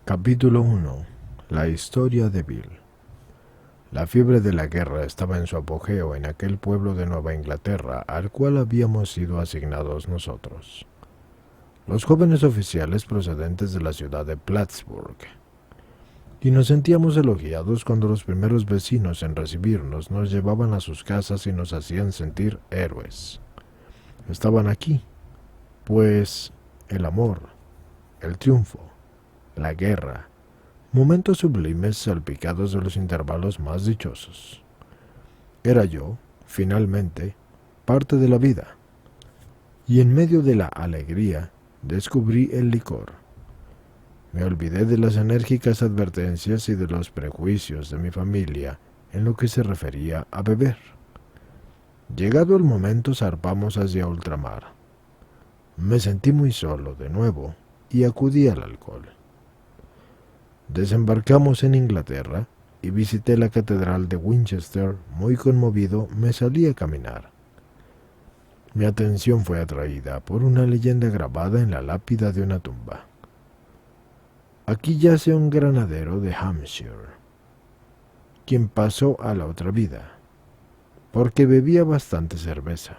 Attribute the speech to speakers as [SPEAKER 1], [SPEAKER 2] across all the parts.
[SPEAKER 1] Capítulo 1. La historia de Bill. La fiebre de la guerra estaba en su apogeo en aquel pueblo de Nueva Inglaterra al cual habíamos sido asignados nosotros, los jóvenes oficiales procedentes de la ciudad de Plattsburgh, y nos sentíamos elogiados cuando los primeros vecinos en recibirnos nos llevaban a sus casas y nos hacían sentir héroes. Estaban aquí, pues, el amor, el triunfo, la guerra, momentos sublimes salpicados de los intervalos más dichosos. Era yo, finalmente, parte de la vida, y en medio de la alegría descubrí el licor. Me olvidé de las enérgicas advertencias y de los prejuicios de mi familia en lo que se refería a beber. Llegado el momento zarpamos hacia ultramar. Me sentí muy solo de nuevo y acudí al alcohol. Desembarcamos en Inglaterra y visité la catedral de Winchester. Muy conmovido me salí a caminar. Mi atención fue atraída por una leyenda grabada en la lápida de una tumba. Aquí yace un granadero de Hampshire, quien pasó a la otra vida, porque bebía bastante cerveza.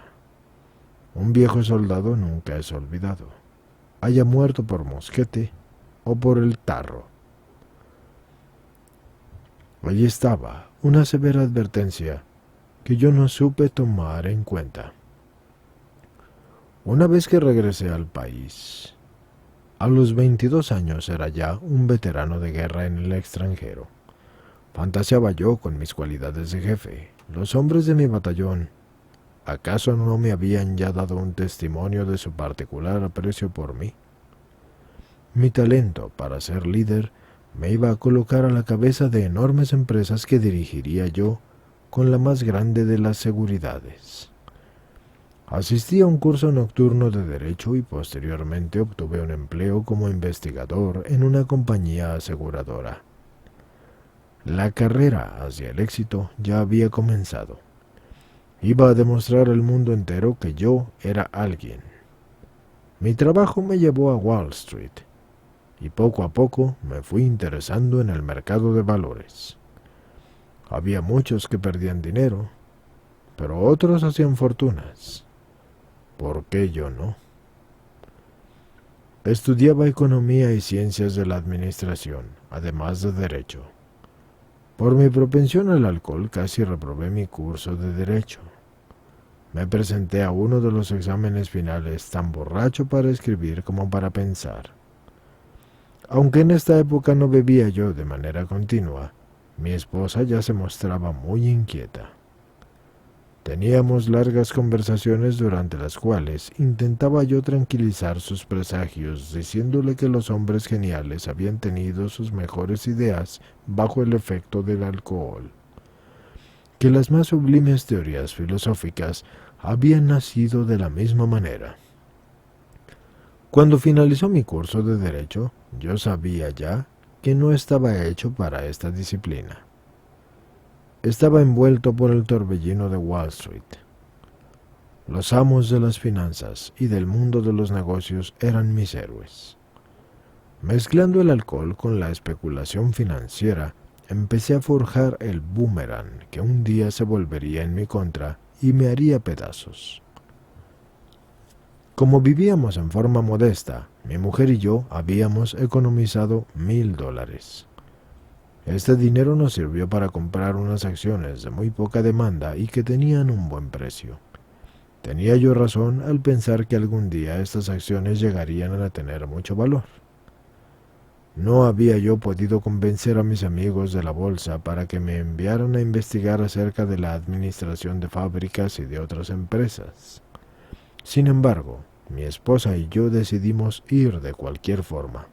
[SPEAKER 1] Un viejo soldado nunca es olvidado, haya muerto por mosquete o por el tarro. Allí estaba una severa advertencia que yo no supe tomar en cuenta. Una vez que regresé al país, a los 22 años era ya un veterano de guerra en el extranjero. Fantaseaba yo con mis cualidades de jefe. Los hombres de mi batallón, ¿acaso no me habían ya dado un testimonio de su particular aprecio por mí? Mi talento para ser líder me iba a colocar a la cabeza de enormes empresas que dirigiría yo con la más grande de las seguridades. Asistí a un curso nocturno de Derecho y posteriormente obtuve un empleo como investigador en una compañía aseguradora. La carrera hacia el éxito ya había comenzado. Iba a demostrar al mundo entero que yo era alguien. Mi trabajo me llevó a Wall Street, y poco a poco me fui interesando en el mercado de valores. Había muchos que perdían dinero, pero otros hacían fortunas. ¿Por qué yo no? Estudiaba economía y ciencias de la administración, además de derecho. Por mi propensión al alcohol casi reprobé mi curso de derecho. Me presenté a uno de los exámenes finales tan borracho para escribir como para pensar. Aunque en esta época no bebía yo de manera continua, mi esposa ya se mostraba muy inquieta. Teníamos largas conversaciones durante las cuales intentaba yo tranquilizar sus presagios, diciéndole que los hombres geniales habían tenido sus mejores ideas bajo el efecto del alcohol, que las más sublimes teorías filosóficas habían nacido de la misma manera. Cuando finalizó mi curso de Derecho, yo sabía ya que no estaba hecho para esta disciplina. Estaba envuelto por el torbellino de Wall Street. Los amos de las finanzas y del mundo de los negocios eran mis héroes. Mezclando el alcohol con la especulación financiera, empecé a forjar el boomerang que un día se volvería en mi contra y me haría pedazos. Como vivíamos en forma modesta, mi mujer y yo habíamos economizado $1,000. Este dinero nos sirvió para comprar unas acciones de muy poca demanda y que tenían un buen precio. Tenía yo razón al pensar que algún día estas acciones llegarían a tener mucho valor. No había yo podido convencer a mis amigos de la bolsa para que me enviaran a investigar acerca de la administración de fábricas y de otras empresas. Sin embargo, mi esposa y yo decidimos ir de cualquier forma.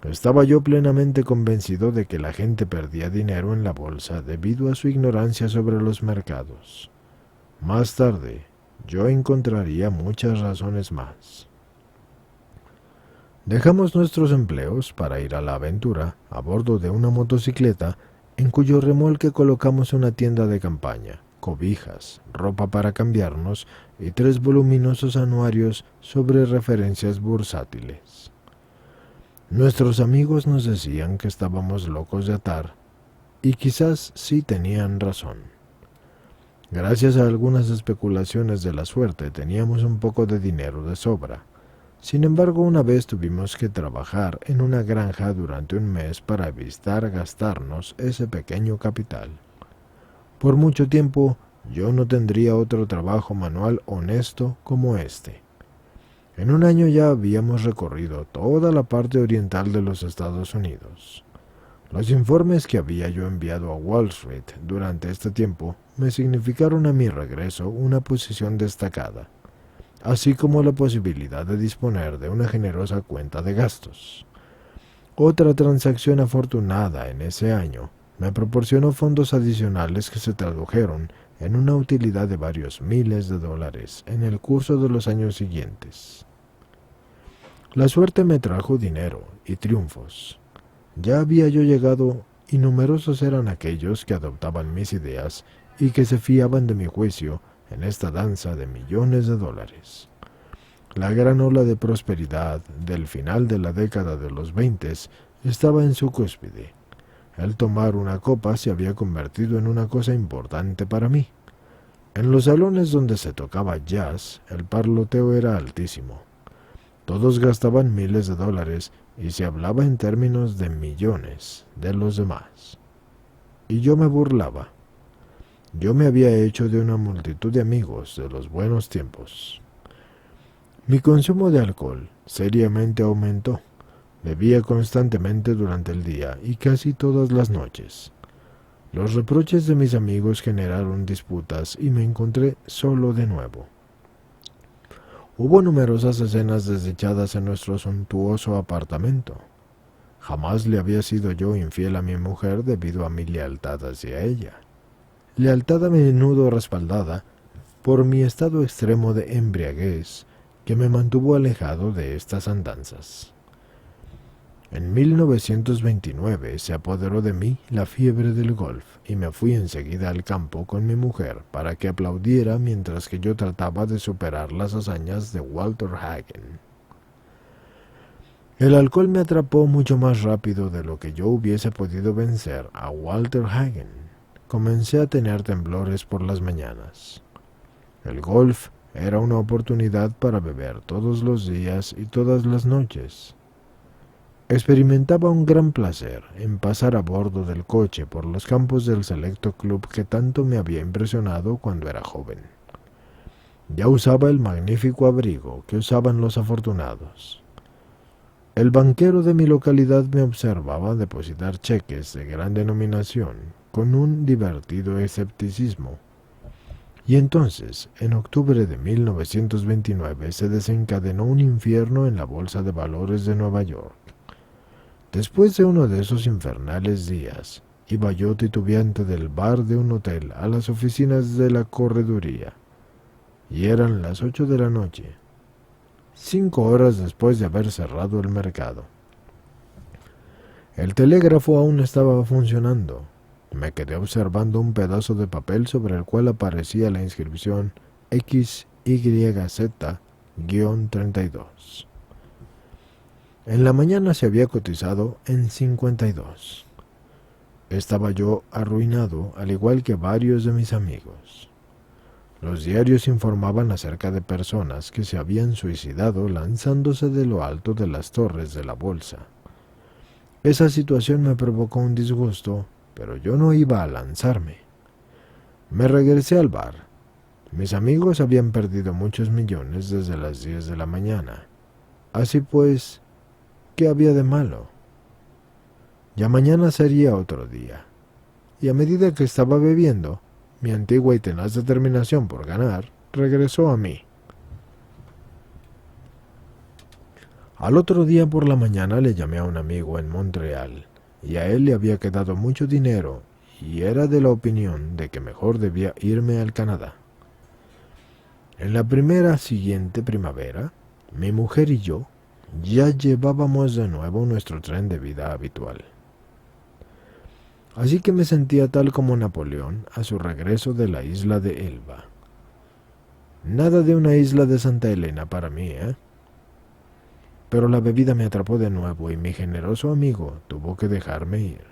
[SPEAKER 1] Estaba yo plenamente convencido de que la gente perdía dinero en la bolsa debido a su ignorancia sobre los mercados. Más tarde, yo encontraría muchas razones más. Dejamos nuestros empleos para ir a la aventura a bordo de una motocicleta en cuyo remolque colocamos una tienda de campaña, cobijas, ropa para cambiarnos y 3 voluminosos anuarios sobre referencias bursátiles. Nuestros amigos nos decían que estábamos locos de atar, y quizás sí tenían razón. Gracias a algunas especulaciones de la suerte teníamos un poco de dinero de sobra. Sin embargo, una vez tuvimos que trabajar en una granja durante un mes para evitar gastarnos ese pequeño capital. Por mucho tiempo, yo no tendría otro trabajo manual honesto como este. En un año ya habíamos recorrido toda la parte oriental de los Estados Unidos. Los informes que había yo enviado a Wall Street durante este tiempo me significaron a mi regreso una posición destacada, así como la posibilidad de disponer de una generosa cuenta de gastos. Otra transacción afortunada en ese año me proporcionó fondos adicionales que se tradujeron en una utilidad de varios miles de dólares en el curso de los años siguientes. La suerte me trajo dinero y triunfos. Ya había yo llegado y numerosos eran aquellos que adoptaban mis ideas y que se fiaban de mi juicio en esta danza de millones de dólares. La gran ola de prosperidad del final de la década de los 20 estaba en su cúspide. El tomar una copa se había convertido en una cosa importante para mí. En los salones donde se tocaba jazz, el parloteo era altísimo. Todos gastaban miles de dólares y se hablaba en términos de millones de los demás. Y yo me burlaba. Yo me había hecho de una multitud de amigos de los buenos tiempos. Mi consumo de alcohol seriamente aumentó. Bebía constantemente durante el día y casi todas las noches. Los reproches de mis amigos generaron disputas y me encontré solo de nuevo. Hubo numerosas escenas desdichadas en nuestro suntuoso apartamento. Jamás le había sido yo infiel a mi mujer debido a mi lealtad hacia ella. Lealtad a menudo respaldada por mi estado extremo de embriaguez que me mantuvo alejado de estas andanzas. En 1929 se apoderó de mí la fiebre del golf y me fui enseguida al campo con mi mujer para que aplaudiera mientras que yo trataba de superar las hazañas de Walter Hagen. El alcohol me atrapó mucho más rápido de lo que yo hubiese podido vencer a Walter Hagen. Comencé a tener temblores por las mañanas. El golf era una oportunidad para beber todos los días y todas las noches. Experimentaba un gran placer en pasar a bordo del coche por los campos del selecto club que tanto me había impresionado cuando era joven. Ya usaba el magnífico abrigo que usaban los afortunados. El banquero de mi localidad me observaba depositar cheques de gran denominación con un divertido escepticismo. Y entonces, en octubre de 1929, se desencadenó un infierno en la Bolsa de Valores de Nueva York. Después de uno de esos infernales días, iba yo titubeante del bar de un hotel a las oficinas de la correduría, y eran las 8 de la noche, 5 horas después de haber cerrado el mercado. El telégrafo aún estaba funcionando. Me quedé observando un pedazo de papel sobre el cual aparecía la inscripción XYZ-32. En la mañana se había cotizado en 52. Estaba yo arruinado, al igual que varios de mis amigos. Los diarios informaban acerca de personas que se habían suicidado lanzándose de lo alto de las torres de la bolsa. Esa situación me provocó un disgusto, pero yo no iba a lanzarme. Me regresé al bar. Mis amigos habían perdido muchos millones desde las 10 de la mañana. Así pues, ¿qué había de malo? Ya mañana sería otro día. Y a medida que estaba bebiendo, mi antigua y tenaz determinación por ganar regresó a mí. Al otro día por la mañana le llamé a un amigo en Montreal, y a él le había quedado mucho dinero, y era de la opinión de que mejor debía irme al Canadá. En la siguiente primavera, mi mujer y yo ya llevábamos de nuevo nuestro tren de vida habitual. Así que me sentía tal como Napoleón a su regreso de la isla de Elba. Nada de una isla de Santa Elena para mí, ¿eh? pero la bebida me atrapó de nuevo y mi generoso amigo tuvo que dejarme ir.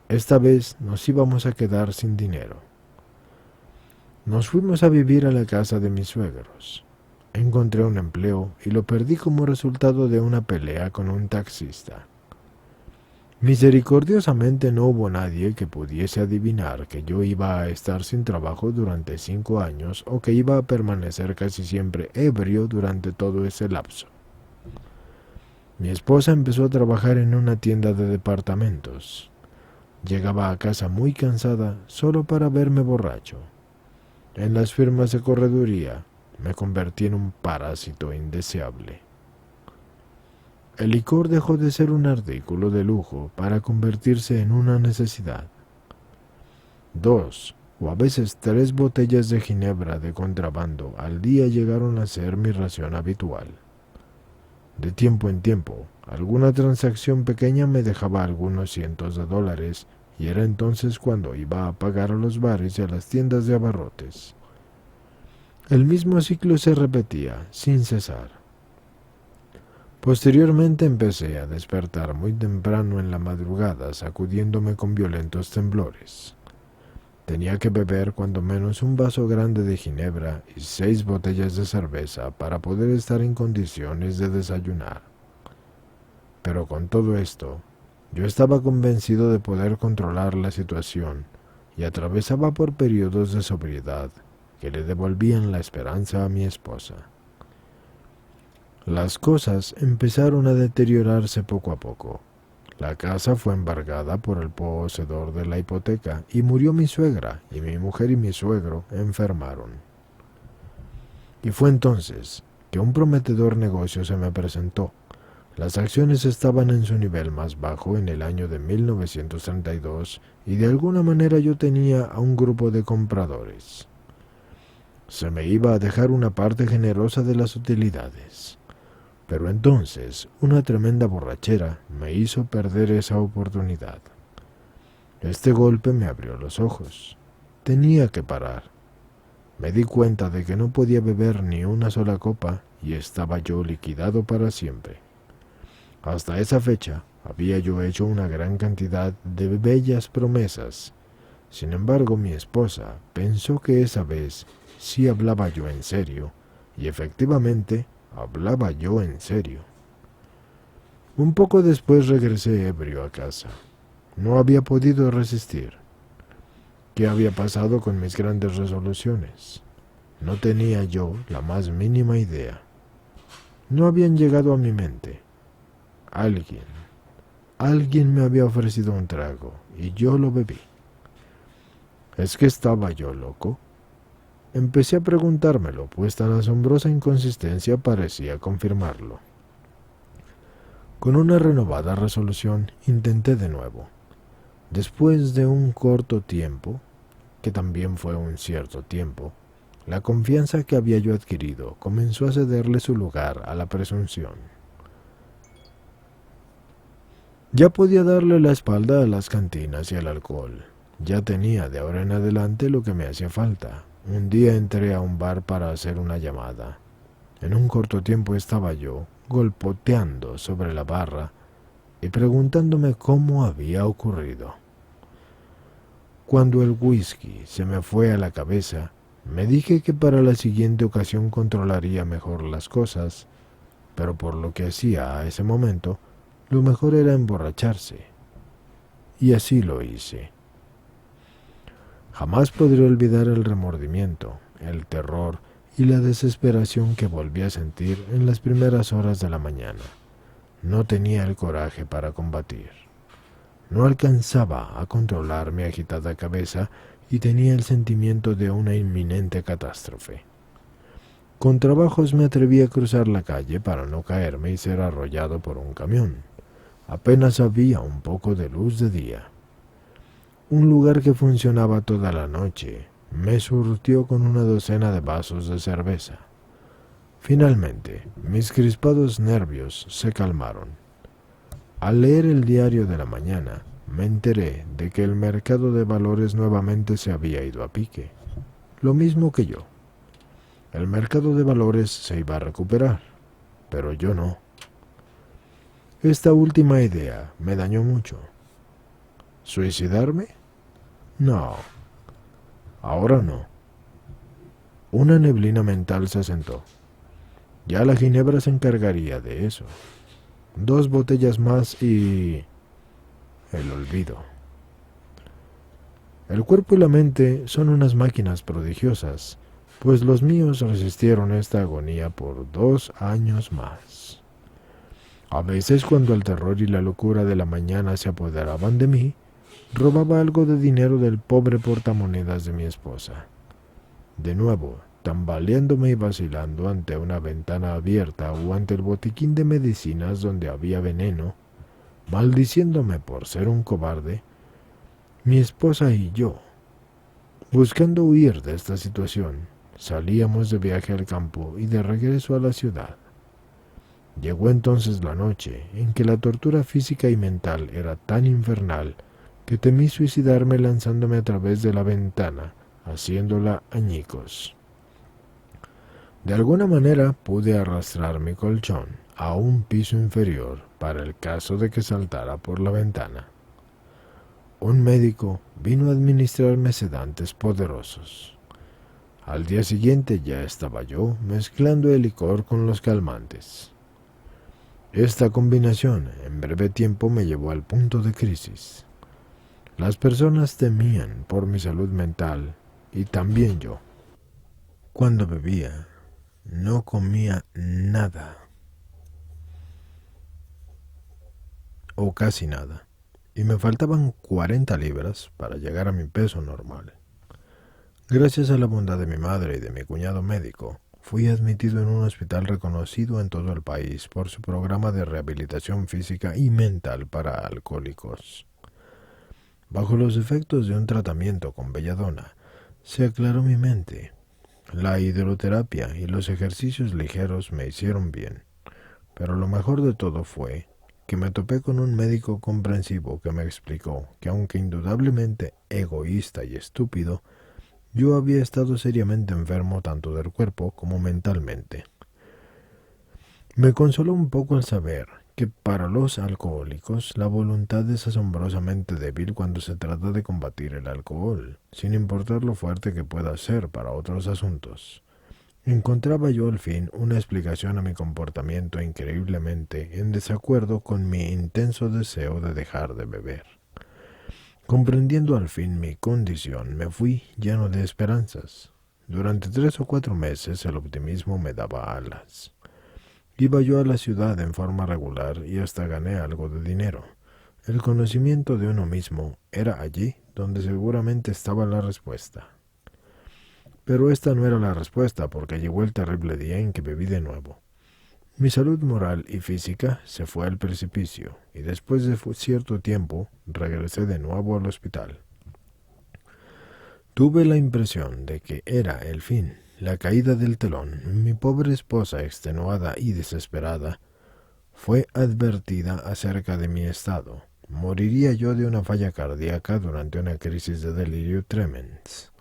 [SPEAKER 1] Esta vez nos íbamos a quedar sin dinero. Nos fuimos a vivir a la casa de mis suegros. Encontré un empleo y lo perdí como resultado de una pelea con un taxista. Misericordiosamente no hubo nadie que pudiese adivinar que yo iba a estar sin trabajo durante 5 años o que iba a permanecer casi siempre ebrio durante todo ese lapso. Mi esposa empezó a trabajar en una tienda de departamentos. Llegaba a casa muy cansada solo para verme borracho. En las firmas de correduría me convertí en un parásito indeseable. El licor dejó de ser un artículo de lujo para convertirse en una necesidad. 2 o a veces 3 botellas de ginebra de contrabando al día llegaron a ser mi ración habitual. De tiempo en tiempo, alguna transacción pequeña me dejaba algunos cientos de dólares y era entonces cuando iba a pagar a los bares y a las tiendas de abarrotes. El mismo ciclo se repetía sin cesar. Posteriormente empecé a despertar muy temprano en la madrugada, sacudiéndome con violentos temblores. Tenía que beber cuando menos un vaso grande de ginebra y 6 botellas de cerveza para poder estar en condiciones de desayunar. Pero con todo esto, yo estaba convencido de poder controlar la situación y atravesaba por periodos de sobriedad que le devolvían la esperanza a mi esposa. Las cosas empezaron a deteriorarse poco a poco. La casa fue embargada por el poseedor de la hipoteca y murió mi suegra, y mi mujer y mi suegro enfermaron. Y fue entonces que un prometedor negocio se me presentó. Las acciones estaban en su nivel más bajo en el año de 1932 y de alguna manera yo tenía a un grupo de compradores. Se me iba a dejar una parte generosa de las utilidades. Pero entonces una tremenda borrachera me hizo perder esa oportunidad. Este golpe me abrió los ojos. Tenía que parar. Me di cuenta de que no podía beber ni una sola copa y estaba yo liquidado para siempre. Hasta esa fecha había yo hecho una gran cantidad de bellas promesas. Sin embargo, mi esposa pensó que esa vez sí hablaba yo en serio, y efectivamente hablaba yo en serio. Un poco después regresé ebrio a casa. No había podido resistir. ¿Qué había pasado con mis grandes resoluciones? No tenía yo la más mínima idea. No habían llegado a mi mente. Alguien me había ofrecido un trago y yo lo bebí. ¿Es que estaba yo loco? Empecé a preguntármelo, pues tan asombrosa inconsistencia parecía confirmarlo. Con una renovada resolución intenté de nuevo. Después de un corto tiempo, que también fue un cierto tiempo, la confianza que había yo adquirido comenzó a cederle su lugar a la presunción. Ya podía darle la espalda a las cantinas y al alcohol. Ya tenía de ahora en adelante lo que me hacía falta. Un día entré a un bar para hacer una llamada. En un corto tiempo estaba yo golpeando sobre la barra y preguntándome cómo había ocurrido. Cuando el whisky se me fue a la cabeza, me dije que para la siguiente ocasión controlaría mejor las cosas, pero por lo que hacía a ese momento, lo mejor era emborracharse. Y así lo hice. Jamás podré olvidar el remordimiento, el terror y la desesperación que volví a sentir en las primeras horas de la mañana. No tenía el coraje para combatir. No alcanzaba a controlar mi agitada cabeza y tenía el sentimiento de una inminente catástrofe. Con trabajos me atreví a cruzar la calle para no caerme y ser arrollado por un camión. Apenas había un poco de luz de día. Un lugar que funcionaba toda la noche me surtió con una docena de vasos de cerveza. Finalmente, mis crispados nervios se calmaron. Al leer el diario de la mañana, me enteré de que el mercado de valores nuevamente se había ido a pique. Lo mismo que yo. El mercado de valores se iba a recuperar, pero yo no. Esta última idea me dañó mucho. ¿Suicidarme? No, ahora no. Una neblina mental se asentó. Ya la ginebra se encargaría de eso. 2 botellas más y... el olvido. El cuerpo y la mente son unas máquinas prodigiosas, pues los míos resistieron esta agonía por 2 años más. A veces, cuando el terror y la locura de la mañana se apoderaban de mí, robaba algo de dinero del pobre portamonedas de mi esposa. De nuevo, tambaleándome y vacilando ante una ventana abierta o ante el botiquín de medicinas donde había veneno, maldiciéndome por ser un cobarde, mi esposa y yo, buscando huir de esta situación, salíamos de viaje al campo y de regreso a la ciudad. Llegó entonces la noche en que la tortura física y mental era tan infernal que temí suicidarme lanzándome a través de la ventana, haciéndola añicos. De alguna manera pude arrastrar mi colchón a un piso inferior para el caso de que saltara por la ventana. Un médico vino a administrarme sedantes poderosos. Al día siguiente ya estaba yo mezclando el licor con los calmantes. Esta combinación en breve tiempo me llevó al punto de crisis. Las personas temían por mi salud mental y también yo. Cuando bebía, no comía nada, o casi nada, y me faltaban 40 libras para llegar a mi peso normal. Gracias a la bondad de mi madre y de mi cuñado médico, fui admitido en un hospital reconocido en todo el país por su programa de rehabilitación física y mental para alcohólicos. Bajo los efectos de un tratamiento con belladona, se aclaró mi mente. La hidroterapia y los ejercicios ligeros me hicieron bien, pero lo mejor de todo fue que me topé con un médico comprensivo que me explicó que, aunque indudablemente egoísta y estúpido, yo había estado seriamente enfermo tanto del cuerpo como mentalmente. Me consoló un poco al saber que para los alcohólicos la voluntad es asombrosamente débil cuando se trata de combatir el alcohol, sin importar lo fuerte que pueda ser para otros asuntos. Encontraba yo al fin una explicación a mi comportamiento increíblemente en desacuerdo con mi intenso deseo de dejar de beber. Comprendiendo al fin mi condición, me fui lleno de esperanzas. Durante 3 o 4 meses el optimismo me daba alas. Iba yo a la ciudad en forma regular y hasta gané algo de dinero. El conocimiento de uno mismo era allí donde seguramente estaba la respuesta. Pero esta no era la respuesta, porque llegó el terrible día en que bebí de nuevo. Mi salud moral y física se fue al precipicio, y después de cierto tiempo regresé de nuevo al hospital. Tuve la impresión de que era el fin, la caída del telón. Mi pobre esposa, extenuada y desesperada, fue advertida acerca de mi estado. Moriría yo de una falla cardíaca durante una crisis de delirio tremens,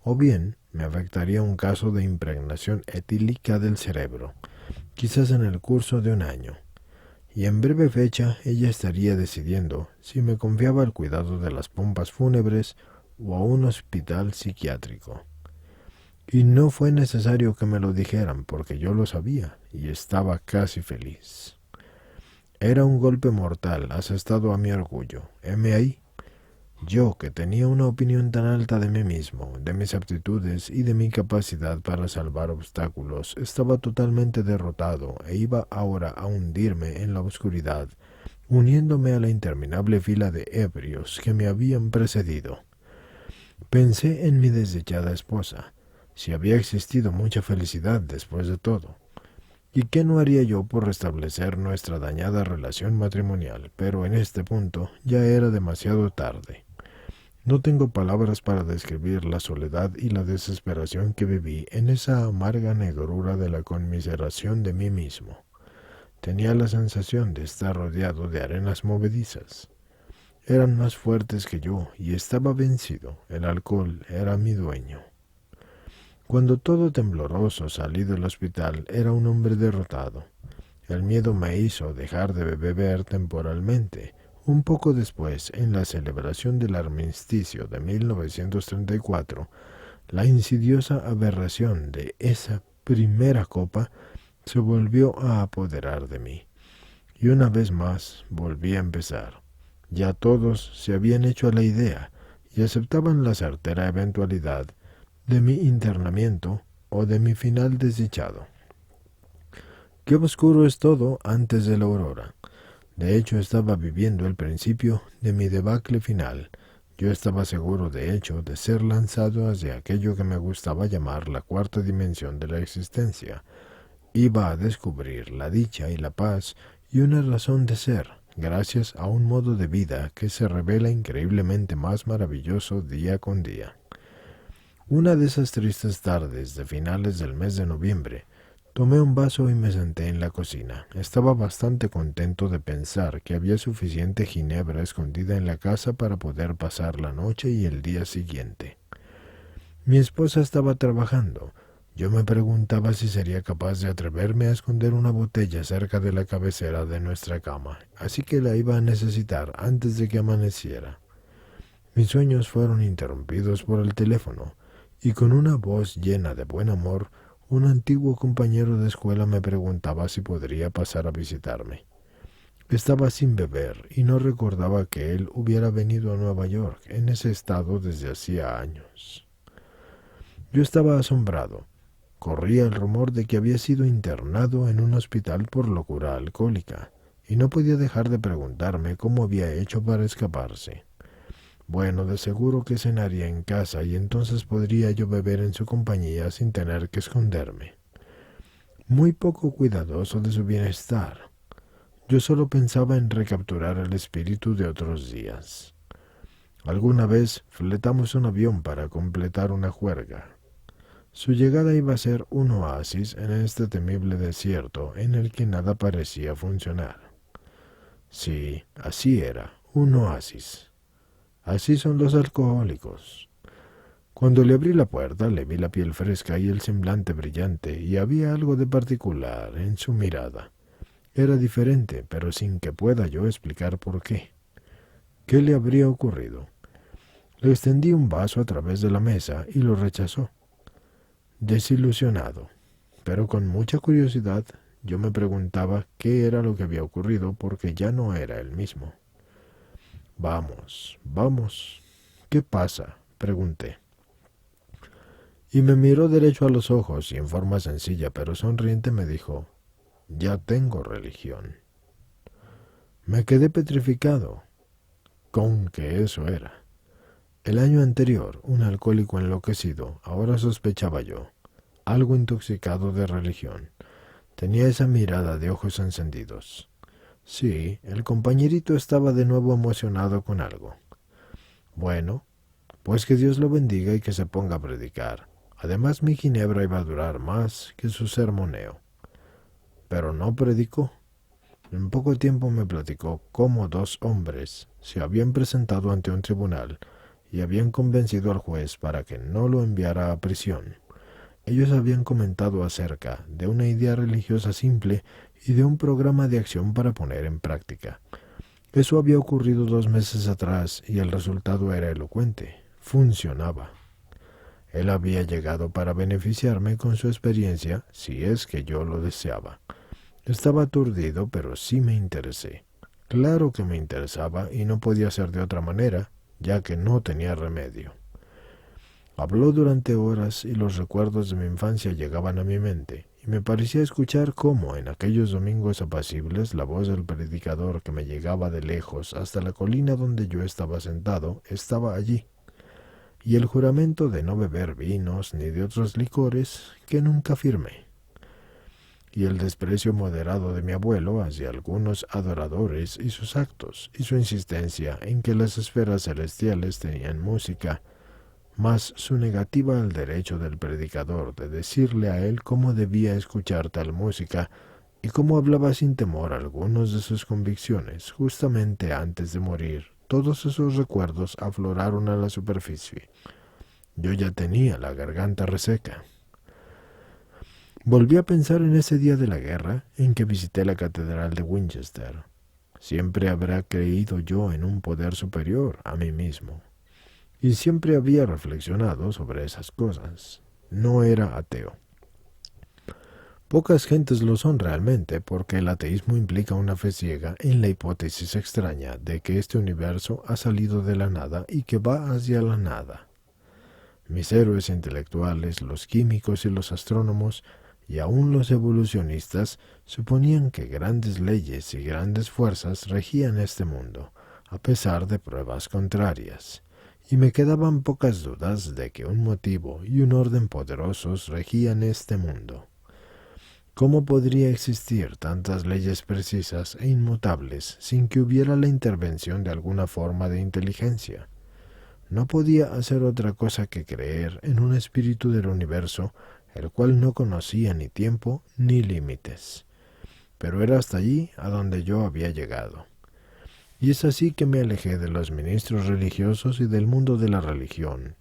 [SPEAKER 1] o bien me afectaría un caso de impregnación etílica del cerebro, quizás en el curso de un año, y en breve fecha ella estaría decidiendo si me confiaba el cuidado de las pompas fúnebres o a un hospital psiquiátrico. Y no fue necesario que me lo dijeran, porque yo lo sabía y estaba casi feliz. Era un golpe mortal asestado a mi orgullo. Heme ahí. Yo, que tenía una opinión tan alta de mí mismo, de mis aptitudes y de mi capacidad para salvar obstáculos, estaba totalmente derrotado e iba ahora a hundirme en la oscuridad, uniéndome a la interminable fila de ebrios que me habían precedido. Pensé en mi desdichada esposa, si había existido mucha felicidad después de todo. ¿Y qué no haría yo por restablecer nuestra dañada relación matrimonial? Pero en este punto ya era demasiado tarde. No tengo palabras para describir la soledad y la desesperación que viví en esa amarga negrura de la conmiseración de mí mismo. Tenía la sensación de estar rodeado de arenas movedizas. Eran más fuertes que yo y estaba vencido. El alcohol era mi dueño. Cuando todo tembloroso salí del hospital, era un hombre derrotado. El miedo me hizo dejar de beber temporalmente. Un poco después, en la celebración del armisticio de 1934, la insidiosa aberración de esa primera copa se volvió a apoderar de mí. Y una vez más volví a empezar. Ya todos se habían hecho a la idea y aceptaban la certera eventualidad de mi internamiento o de mi final desdichado. Qué oscuro es todo antes de la aurora. De hecho, estaba viviendo el principio de mi debacle final. Yo estaba seguro, de hecho, de ser lanzado hacia aquello que me gustaba llamar la cuarta dimensión de la existencia. Iba a descubrir la dicha y la paz y una razón de ser, gracias a un modo de vida que se revela increíblemente más maravilloso día con día. Una de esas tristes tardes de finales del mes de noviembre, tomé un vaso y me senté en la cocina. Estaba bastante contento de pensar que había suficiente ginebra escondida en la casa para poder pasar la noche y el día siguiente. Mi esposa estaba trabajando. Yo me preguntaba si sería capaz de atreverme a esconder una botella cerca de la cabecera de nuestra cama, así que la iba a necesitar antes de que amaneciera. Mis sueños fueron interrumpidos por el teléfono, y con una voz llena de buen amor, un antiguo compañero de escuela me preguntaba si podría pasar a visitarme. Estaba sin beber y no recordaba que él hubiera venido a Nueva York en ese estado desde hacía años. Yo estaba asombrado. Corría el rumor de que había sido internado en un hospital por locura alcohólica, y no podía dejar de preguntarme cómo había hecho para escaparse. Bueno, de seguro que cenaría en casa y entonces podría yo beber en su compañía sin tener que esconderme. Muy poco cuidadoso de su bienestar. Yo solo pensaba en recapturar el espíritu de otros días. Alguna vez fletamos un avión para completar una juerga. Su llegada iba a ser un oasis en este temible desierto en el que nada parecía funcionar. Sí, así era, un oasis. Así son los alcohólicos. Cuando le abrí la puerta, le vi la piel fresca y el semblante brillante, y había algo de particular en su mirada. Era diferente, pero sin que pueda yo explicar por qué. ¿Qué le habría ocurrido? Le extendí un vaso a través de la mesa y lo rechazó. Desilusionado, pero con mucha curiosidad, yo me preguntaba qué era lo que había ocurrido porque ya no era el mismo. Vamos, vamos. ¿Qué pasa? Pregunté. Y me miró derecho a los ojos y en forma sencilla pero sonriente me dijo, ya tengo religión. Me quedé petrificado. Con que eso era. El año anterior, un alcohólico enloquecido, ahora sospechaba yo, algo intoxicado de religión. Tenía esa mirada de ojos encendidos. Sí, el compañerito estaba de nuevo emocionado con algo. Bueno, pues que Dios lo bendiga y que se ponga a predicar. Además, mi ginebra iba a durar más que su sermoneo. Pero no predicó. En poco tiempo me platicó cómo 2 hombres se habían presentado ante un tribunal y habían convencido al juez para que no lo enviara a prisión. Ellos habían comentado acerca de una idea religiosa simple y de un programa de acción para poner en práctica. Eso había ocurrido 2 meses atrás y el resultado era elocuente. Funcionaba. Él había llegado para beneficiarme con su experiencia, si es que yo lo deseaba. Estaba aturdido, pero sí me interesé. Claro que me interesaba y no podía ser de otra manera, ya que no tenía remedio. Habló durante horas y los recuerdos de mi infancia llegaban a mi mente, y me parecía escuchar cómo en aquellos domingos apacibles la voz del predicador que me llegaba de lejos hasta la colina donde yo estaba sentado estaba allí, y el juramento de no beber vinos ni de otros licores que nunca firmé, y el desprecio moderado de mi abuelo hacia algunos adoradores y sus actos, y su insistencia en que las esferas celestiales tenían música, más su negativa al derecho del predicador de decirle a él cómo debía escuchar tal música y cómo hablaba sin temor algunos de sus convicciones justamente antes de morir. Todos esos recuerdos afloraron a la superficie. Yo ya tenía la garganta reseca. Volví a pensar en ese día de la guerra en que visité la catedral de Winchester. Siempre habrá creído yo en un poder superior a mí mismo, y siempre había reflexionado sobre esas cosas. No era ateo. Pocas gentes lo son realmente, porque el ateísmo implica una fe ciega en la hipótesis extraña de que este universo ha salido de la nada y que va hacia la nada. Mis héroes intelectuales, los químicos y los astrónomos, y aun los evolucionistas, suponían que grandes leyes y grandes fuerzas regían este mundo, a pesar de pruebas contrarias, y me quedaban pocas dudas de que un motivo y un orden poderosos regían este mundo. ¿Cómo podría existir tantas leyes precisas e inmutables sin que hubiera la intervención de alguna forma de inteligencia? No podía hacer otra cosa que creer en un espíritu del universo, el cual no conocía ni tiempo ni límites. Pero era hasta allí a donde yo había llegado. Y es así que me alejé de los ministros religiosos y del mundo de la religión.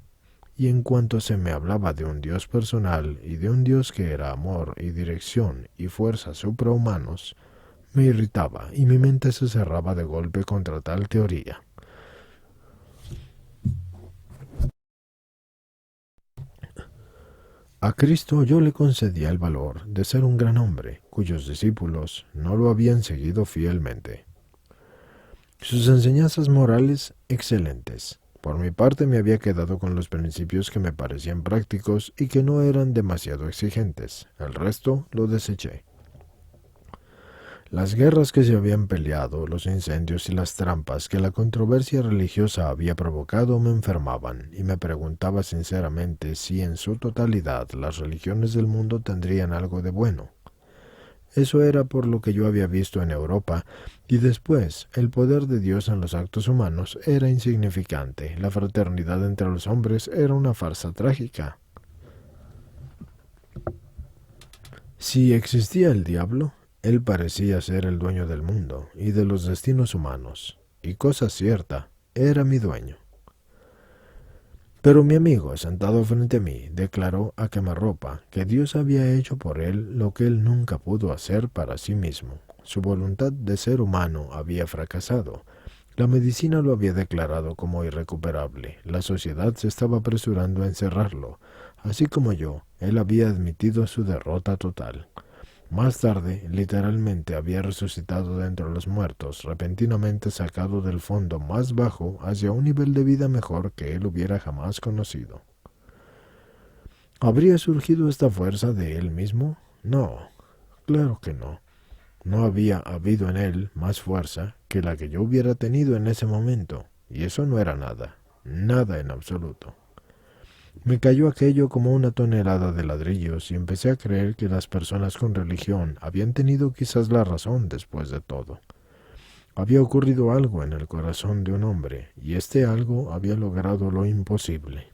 [SPEAKER 1] Y en cuanto se me hablaba de un Dios personal y de un Dios que era amor y dirección y fuerza suprahumanos, me irritaba y mi mente se cerraba de golpe contra tal teoría. A Cristo yo le concedía el valor de ser un gran hombre, cuyos discípulos no lo habían seguido fielmente. Sus enseñanzas morales, excelentes. Por mi parte me había quedado con los principios que me parecían prácticos y que no eran demasiado exigentes. El resto lo deseché. Las guerras que se habían peleado, los incendios y las trampas que la controversia religiosa había provocado me enfermaban, y me preguntaba sinceramente si en su totalidad las religiones del mundo tendrían algo de bueno. Eso era por lo que yo había visto en Europa, y después el poder de Dios en los actos humanos era insignificante, la fraternidad entre los hombres era una farsa trágica. Si existía el diablo, él parecía ser el dueño del mundo y de los destinos humanos, y cosa cierta, era mi dueño. Pero mi amigo, sentado frente a mí, declaró a quemarropa que Dios había hecho por él lo que él nunca pudo hacer para sí mismo. Su voluntad de ser humano había fracasado. La medicina lo había declarado como irrecuperable. La sociedad se estaba apresurando a encerrarlo. Así como yo, él había admitido su derrota total. Más tarde, literalmente había resucitado de entre los muertos, repentinamente sacado del fondo más bajo hacia un nivel de vida mejor que él hubiera jamás conocido. ¿Habría surgido esta fuerza de él mismo? No, claro que no. No había habido en él más fuerza que la que yo hubiera tenido en ese momento, y eso no era nada, nada en absoluto. Me cayó aquello como una tonelada de ladrillos y empecé a creer que las personas con religión habían tenido quizás la razón después de todo. Había ocurrido algo en el corazón de un hombre, y este algo había logrado lo imposible.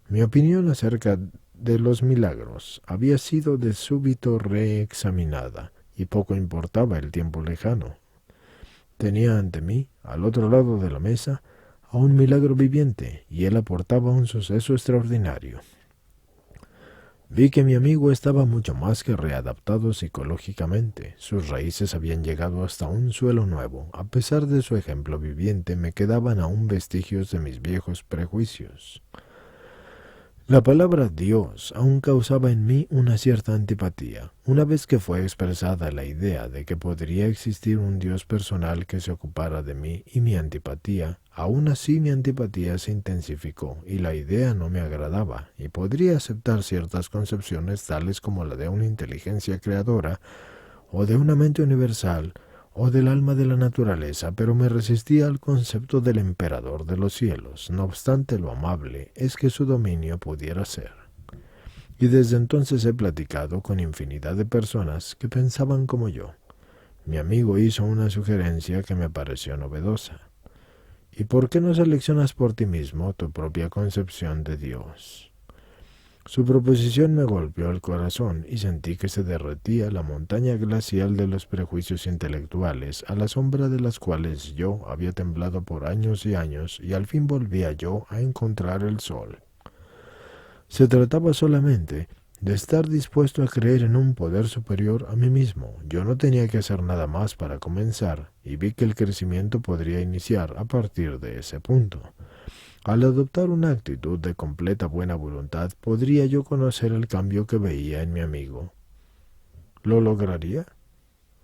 [SPEAKER 1] Mi opinión acerca de los milagros había sido de súbito reexaminada, y poco importaba el tiempo lejano. Tenía ante mí, al otro lado de la mesa, a un milagro viviente, y él aportaba un suceso extraordinario. Vi que mi amigo estaba mucho más que readaptado psicológicamente. Sus raíces habían llegado hasta un suelo nuevo. A pesar de su ejemplo viviente, me quedaban aún vestigios de mis viejos prejuicios. La palabra Dios aún causaba en mí una cierta antipatía. Una vez que fue expresada la idea de que podría existir un Dios personal que se ocupara de mí y mi antipatía, aún así mi antipatía se intensificó y la idea no me agradaba, y podría aceptar ciertas concepciones tales como la de una inteligencia creadora o de una mente universal o del alma de la naturaleza, pero me resistía al concepto del emperador de los cielos, no obstante lo amable es que su dominio pudiera ser. Y desde entonces he platicado con infinidad de personas que pensaban como yo. Mi amigo hizo una sugerencia que me pareció novedosa. ¿Y por qué no seleccionas por ti mismo tu propia concepción de Dios? Su proposición me golpeó el corazón y sentí que se derretía la montaña glacial de los prejuicios intelectuales, a la sombra de las cuales yo había temblado por años, y al fin volvía yo a encontrar el sol. Se trataba solamente de estar dispuesto a creer en un poder superior a mí mismo. Yo no tenía que hacer nada más para comenzar, y vi que el crecimiento podría iniciar a partir de ese punto. Al adoptar una actitud de completa buena voluntad, podría yo conocer el cambio que veía en mi amigo. ¿Lo lograría?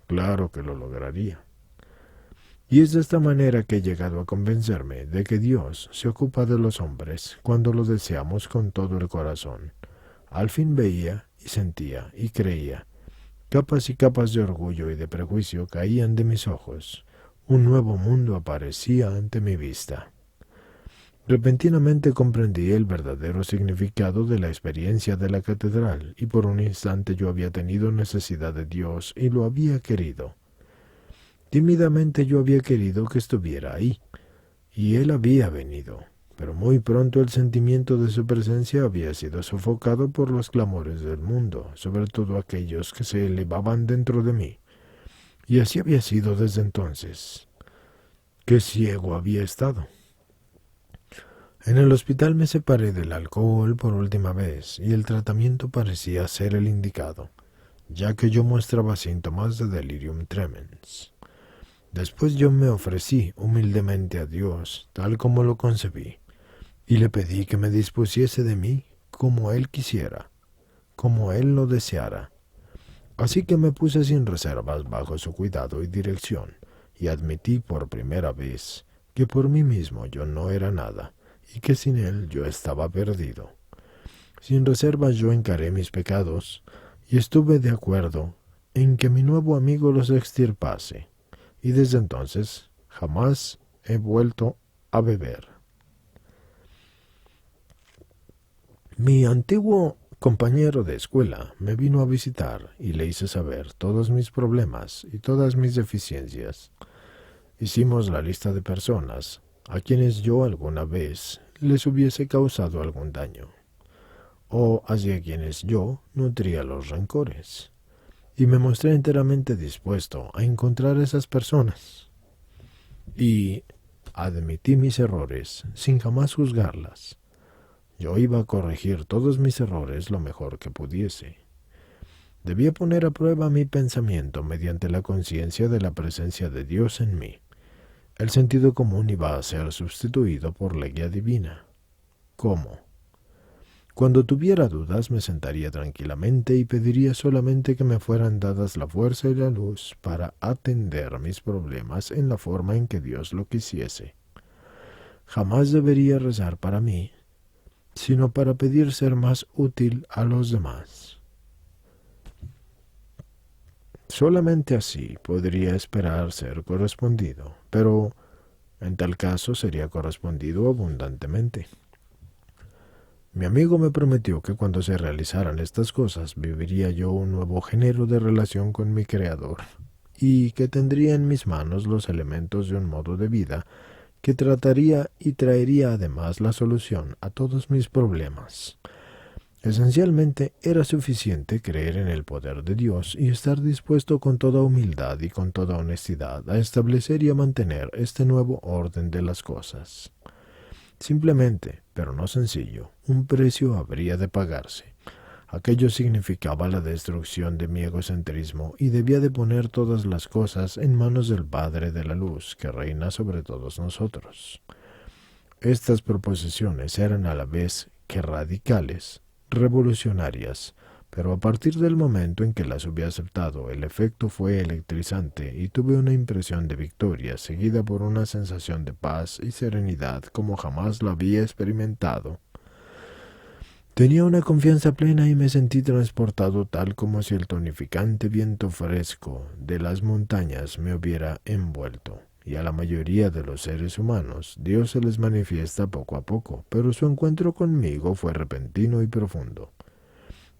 [SPEAKER 1] Claro que lo lograría. Y es de esta manera que he llegado a convencerme de que Dios se ocupa de los hombres cuando lo deseamos con todo el corazón. Al fin veía y sentía y creía. Capas y capas de orgullo y de prejuicio caían de mis ojos. Un nuevo mundo aparecía ante mi vista. Repentinamente comprendí el verdadero significado de la experiencia de la catedral, y por un instante yo había tenido necesidad de Dios y lo había querido. Tímidamente yo había querido que estuviera ahí, y Él había venido, pero muy pronto el sentimiento de su presencia había sido sofocado por los clamores del mundo, sobre todo aquellos que se elevaban dentro de mí. Y así había sido desde entonces. ¡Qué ciego había estado! En el hospital me separé del alcohol por última vez, y el tratamiento parecía ser el indicado, ya que yo mostraba síntomas de delirium tremens. Después yo me ofrecí humildemente a Dios, tal como lo concebí, y le pedí que me dispusiese de mí como Él quisiera, como Él lo deseara. Así que me puse sin reservas bajo su cuidado y dirección, y admití por primera vez que por mí mismo yo no era nada, y que sin Él yo estaba perdido. Sin reservas yo encaré mis pecados, y estuve de acuerdo en que mi nuevo amigo los extirpase, y desde entonces jamás he vuelto a beber. Mi antiguo compañero de escuela me vino a visitar y le hice saber todos mis problemas y todas mis deficiencias. Hicimos la lista de personas a quienes yo alguna vez les hubiese causado algún daño, o hacia quienes yo nutría los rencores, y me mostré enteramente dispuesto a encontrar esas personas, y admití mis errores sin jamás juzgarlas. Yo iba a corregir todos mis errores lo mejor que pudiese. Debía poner a prueba mi pensamiento mediante la conciencia de la presencia de Dios en mí. El sentido común iba a ser sustituido por la guía divina. ¿Cómo? Cuando tuviera dudas me sentaría tranquilamente y pediría solamente que me fueran dadas la fuerza y la luz para atender mis problemas en la forma en que Dios lo quisiese. Jamás debería rezar para mí, sino para pedir ser más útil a los demás. Solamente así podría esperar ser correspondido, pero en tal caso sería correspondido abundantemente. Mi amigo me prometió que cuando se realizaran estas cosas viviría yo un nuevo género de relación con mi Creador, y que tendría en mis manos los elementos de un modo de vida que trataría y traería además la solución a todos mis problemas. Esencialmente era suficiente creer en el poder de Dios y estar dispuesto con toda humildad y con toda honestidad a establecer y a mantener este nuevo orden de las cosas. Simplemente, pero no sencillo, un precio habría de pagarse. Aquello significaba la destrucción de mi egocentrismo y debía de poner todas las cosas en manos del Padre de la Luz que reina sobre todos nosotros. Estas proposiciones eran a la vez que radicales, revolucionarias, pero a partir del momento en que las hube aceptado, el efecto fue electrizante y tuve una impresión de victoria seguida por una sensación de paz y serenidad como jamás la había experimentado. Tenía una confianza plena y me sentí transportado tal como si el tonificante viento fresco de las montañas me hubiera envuelto. Y a la mayoría de los seres humanos Dios se les manifiesta poco a poco, pero su encuentro conmigo fue repentino y profundo.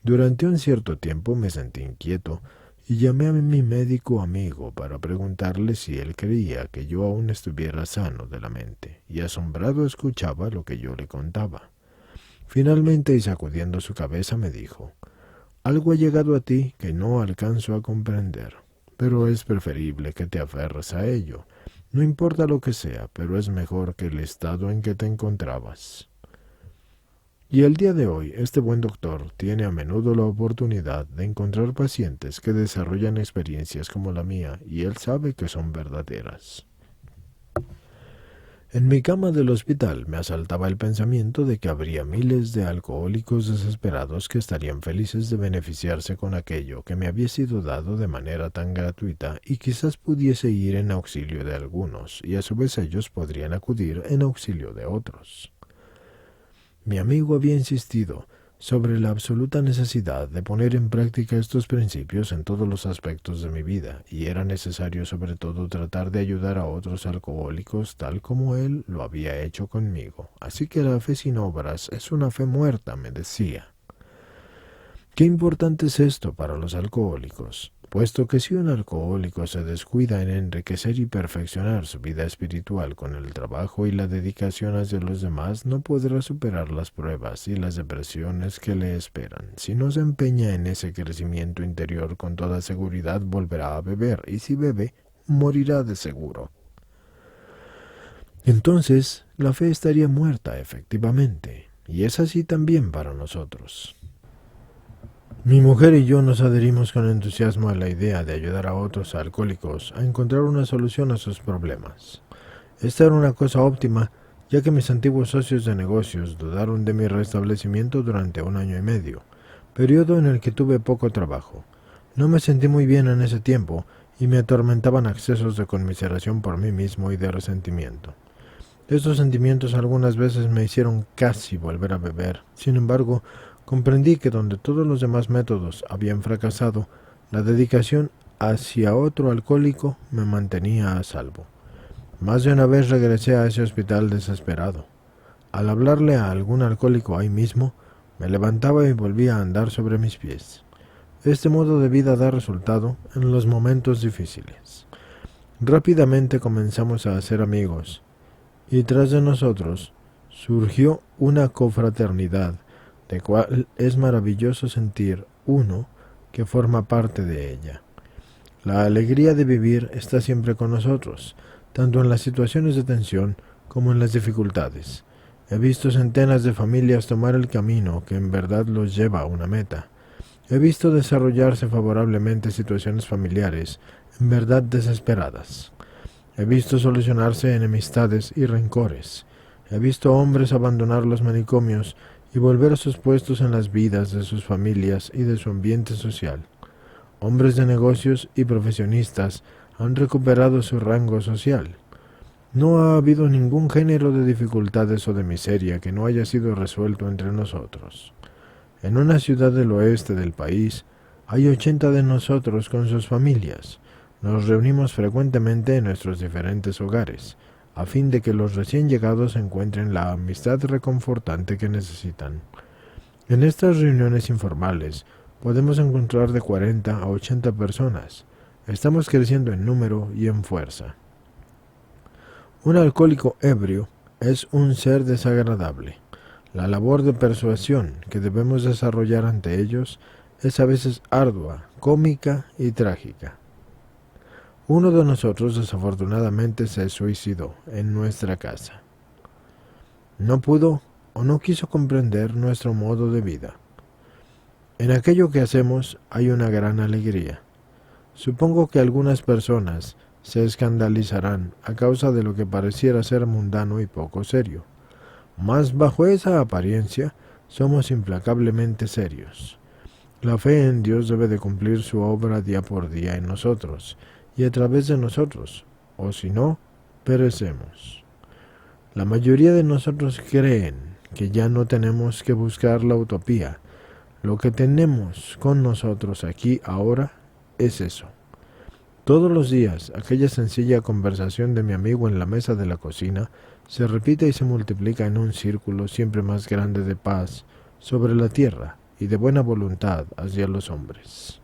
[SPEAKER 1] Durante un cierto tiempo me sentí inquieto y llamé a mi médico amigo para preguntarle si él creía que yo aún estuviera sano de la mente, y asombrado escuchaba lo que yo le contaba. Finalmente, y sacudiendo su cabeza, me dijo: «Algo ha llegado a ti que no alcanzo a comprender, pero es preferible que te aferres a ello. No importa lo que sea, pero es mejor que el estado en que te encontrabas». Y el día de hoy, este buen doctor tiene a menudo la oportunidad de encontrar pacientes que desarrollan experiencias como la mía, y él sabe que son verdaderas. En mi cama del hospital me asaltaba el pensamiento de que habría miles de alcohólicos desesperados que estarían felices de beneficiarse con aquello que me había sido dado de manera tan gratuita, y quizás pudiese ir en auxilio de algunos, y a su vez ellos podrían acudir en auxilio de otros. Mi amigo había insistido sobre la absoluta necesidad de poner en práctica estos principios en todos los aspectos de mi vida, y era necesario sobre todo tratar de ayudar a otros alcohólicos tal como él lo había hecho conmigo. Así que la fe sin obras es una fe muerta, me decía. Qué importante es esto para los alcohólicos, puesto que si un alcohólico se descuida en enriquecer y perfeccionar su vida espiritual con el trabajo y la dedicación hacia los demás, no podrá superar las pruebas y las depresiones que le esperan. Si no se empeña en ese crecimiento interior, con toda seguridad volverá a beber, y si bebe, morirá de seguro. Entonces, la fe estaría muerta, efectivamente, y es así también para nosotros. Mi mujer y yo nos adherimos con entusiasmo a la idea de ayudar a otros alcohólicos a encontrar una solución a sus problemas. Esta era una cosa óptima, ya que mis antiguos socios de negocios dudaron de mi restablecimiento durante 1 año y medio, periodo en el que tuve poco trabajo. No me sentí muy bien en ese tiempo y me atormentaban accesos de conmiseración por mí mismo y de resentimiento. Estos sentimientos algunas veces me hicieron casi volver a beber. Sin embargo, comprendí que donde todos los demás métodos habían fracasado, la dedicación hacia otro alcohólico me mantenía a salvo. Más de una vez regresé a ese hospital desesperado. Al hablarle a algún alcohólico ahí mismo, me levantaba y volvía a andar sobre mis pies. Este modo de vida da resultado en los momentos difíciles. Rápidamente comenzamos a hacer amigos, y tras de nosotros surgió una confraternidad, de cual es maravilloso sentir uno que forma parte de ella. La alegría de vivir está siempre con nosotros, tanto en las situaciones de tensión como en las dificultades. He visto centenas de familias tomar el camino que en verdad los lleva a una meta. He visto desarrollarse favorablemente situaciones familiares en verdad desesperadas. He visto solucionarse enemistades y rencores. He visto hombres abandonar los manicomios y volver a sus puestos en las vidas de sus familias y de su ambiente social. Hombres de negocios y profesionistas han recuperado su rango social. No ha habido ningún género de dificultades o de miseria que no haya sido resuelto entre nosotros. En una ciudad del oeste del país hay 80 de nosotros con sus familias. Nos reunimos frecuentemente en nuestros diferentes hogares, a fin de que los recién llegados encuentren la amistad reconfortante que necesitan. En estas reuniones informales podemos encontrar de 40 a 80 personas. Estamos creciendo en número y en fuerza. Un alcohólico ebrio es un ser desagradable. La labor de persuasión que debemos desarrollar ante ellos es a veces ardua, cómica y trágica. Uno de nosotros desafortunadamente se suicidó en nuestra casa. No pudo o no quiso comprender nuestro modo de vida. En aquello que hacemos hay una gran alegría. Supongo que algunas personas se escandalizarán a causa de lo que pareciera ser mundano y poco serio. Mas bajo esa apariencia somos implacablemente serios. La fe en Dios debe de cumplir su obra día por día en nosotros y a través de nosotros, o si no, perecemos. La mayoría de nosotros creen que ya no tenemos que buscar la utopía. Lo que tenemos con nosotros aquí ahora es eso. Todos los días, aquella sencilla conversación de mi amigo en la mesa de la cocina se repite y se multiplica en un círculo siempre más grande de paz sobre la tierra y de buena voluntad hacia los hombres.